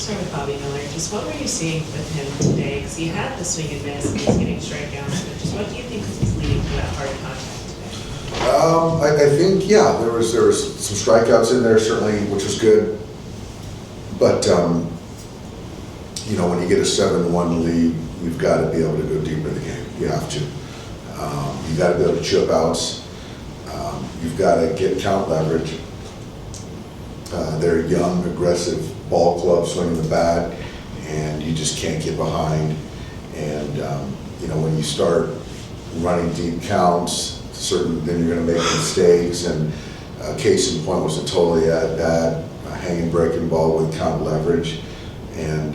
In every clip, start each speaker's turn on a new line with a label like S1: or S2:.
S1: start with Bobby Miller. Just what were you seeing with him today? Because he had the swing and miss, and he's getting strikeouts. But just what do you think is leading to that hard contact today?
S2: I think, yeah, there was some strikeouts in there certainly, which was good. But you know, when you get a 7-1 lead, you've got to be able to go deeper in the game. You have to. You got to be able to chip outs. You've got to get count leverage. They're a young, aggressive ball club swinging the bat, and you just can't get behind. And you know, when you start running deep counts, then you're going to make mistakes. And case in point was a totally at bat, hanging breaking ball with count leverage. And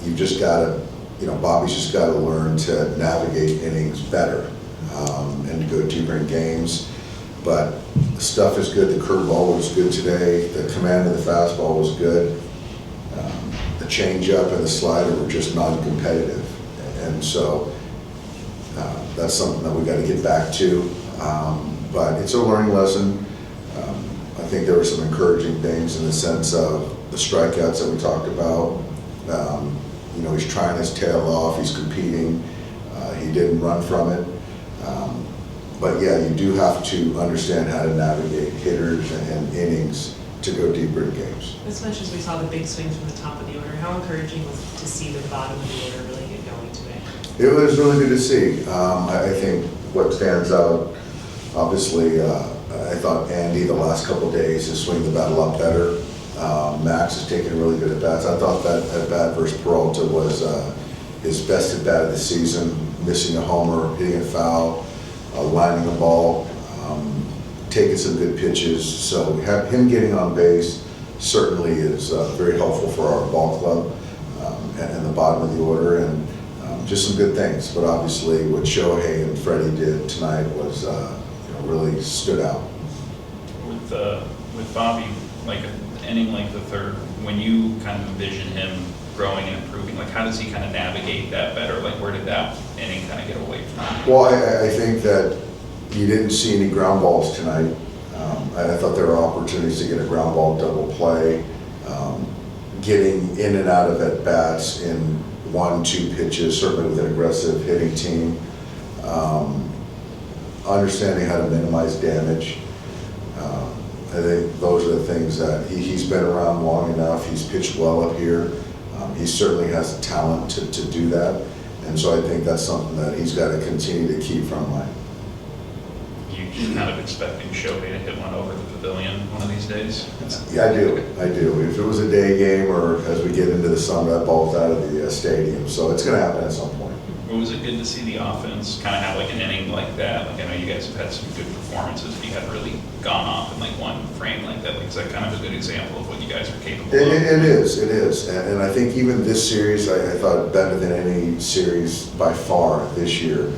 S2: you've just got to, you know, Bobby's just got to learn to navigate innings better and to go deeper in games. But the stuff is good. The curveball was good today. The command of the fastball was good. The changeup and the slider were just non-competitive, and so that's something that we got to get back to. But it's a learning lesson. I think there were some encouraging things in the sense of the strikeouts that we talked about. You know, he's trying his tail off. He's competing. He didn't run from it. But yeah, you do have to understand how to navigate hitters and innings to go deeper in games.
S1: As much as we saw the big swings from the top of the order, how encouraging was it to see the bottom of the order really get going today?
S2: It was really good to see. I think what stands out, obviously, I thought Andy the last couple of days is swinging the bat a lot better. Max is taking really good at bats. I thought that at bat versus Peralta was his best at bat of the season, missing a homer, hitting a foul, lining the ball, taking some good pitches. So him getting on base certainly is very helpful for our ball club and the bottom of the order, and just some good things. But obviously what Shohei and Freddie did tonight was you know, really stood out.
S3: With Bobby, like an inning like the third, when you kind of envision him growing and improving, like how does he kind of navigate that better? Like where did that inning kind of get away from him?
S2: Well, I think that you didn't see any ground balls tonight. I thought there were opportunities to get a ground ball double play, getting in and out of at-bats in 1-2 pitches, certainly with an aggressive hitting team, understanding how to minimize damage. I think those are the things that he's been around long enough. He's pitched well up here. He certainly has the talent to do that. And so I think that's something that he's got to continue to keep from line.
S3: You kind of expecting Shohei to hit one over the pavilion one of these days?
S2: Yeah, I do. If it was a day game or as we get into the summer, that ball's out of the stadium. So it's going to happen at some point.
S3: Well, was it good to see the offense kind of have like an inning like that? Like I know you guys have had some good performances, but you had really gone off in like one frame like that. Like, is that kind of a good example of what you guys are capable of?
S2: It is. And I think even this series, I thought better than any series by far this year.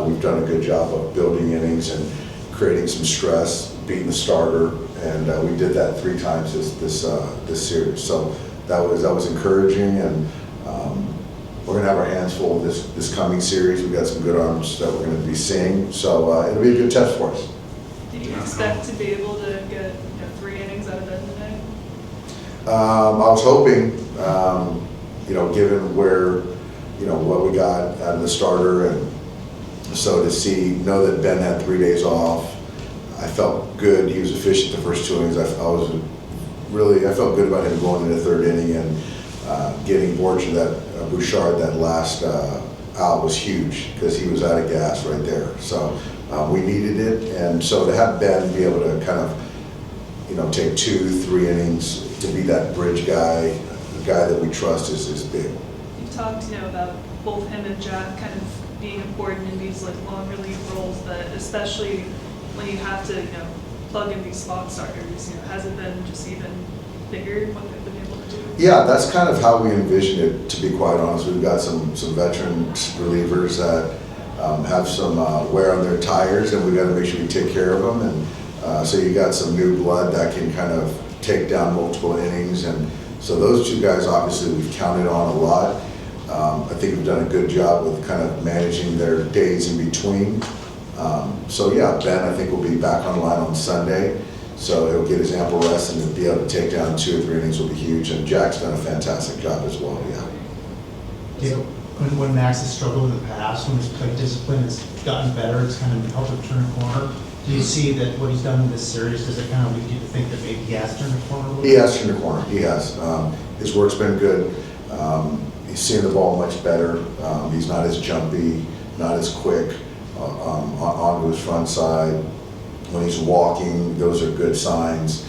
S2: We've done a good job of building innings and creating some stress, beating the starter, and we did that 3 times this series. So that was encouraging, and we're going to have our hands full this coming series. We've got some good arms that we're going to be seeing, so it'll be a good test for us.
S4: Did you expect to be able to get 3 innings out of Ben today?
S2: I was hoping, you know, given where, you know, what we got out of the starter, and so to know that Ben had 3 days off, I felt good. He was efficient the first 2 innings. I felt good about him going into the 3rd inning, and getting Bouchard that last out was huge because he was out of gas right there. So we needed it, and so to have Ben be able to kind of, you know, take 2-3 innings to be that bridge guy, the guy that we trust is big.
S4: You talked, about both him and Jack kind of being important in these like long relief roles, but especially when you have to, plug in these spot starters, has it been just even bigger what they've been able to do?
S2: Yeah, that's kind of how we envision it, to be quite honest. We've got some veteran relievers that have some wear on their tires, and we've got to make sure we take care of them. And so you got some new blood that can kind of take down multiple innings. And so those 2 guys, obviously, we've counted on a lot. I think we've done a good job with kind of managing their days in between. So yeah, Ben, I think, will be back online on Sunday. So he'll get his ample rest and be able to take down 2 or 3 innings will be huge. And Jack's done a fantastic job as well, yeah.
S5: Yeah, when Max has struggled in the past, when his plate discipline has gotten better, it's kind of helped him turn a corner. Do you see that what he's done in this series, does it kind of lead you to think that maybe he has turned a corner a little bit?
S2: He has turned the corner, he has. His work's been good. He's seeing the ball much better. He's not as jumpy, not as quick onto his front side. When he's walking, those are good signs.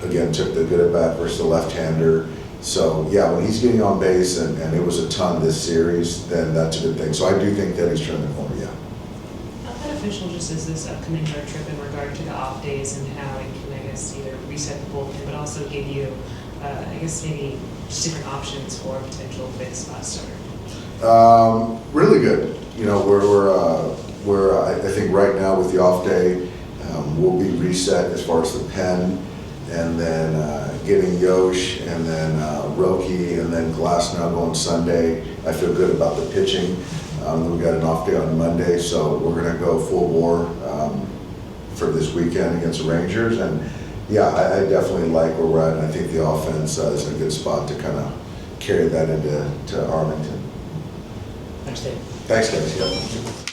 S2: Again, took the good at bat versus the left-hander. So yeah, when he's getting on base, and it was a ton this series, then that's a good thing. So I do think that he's turned the corner, yeah.
S1: How beneficial just is this upcoming road trip in regard to the off days and how it can, I guess, either reset the bullpen, but also give you, I guess, maybe just different options for a potential fifth spot starter?
S2: Really good. You know, I think right now with the off day, we'll be reset as far as the pen, and then getting Yosh, and then Roki, and then Glasnow on Sunday. I feel good about the pitching. We got an off day on Monday, so we're going to go full bore for this weekend against the Rangers. And yeah, I definitely like where we're at, and I think the offense is in a good spot to kind of carry that into Arlington.
S1: Thanks, Dave.
S2: Thanks, guys. Yeah.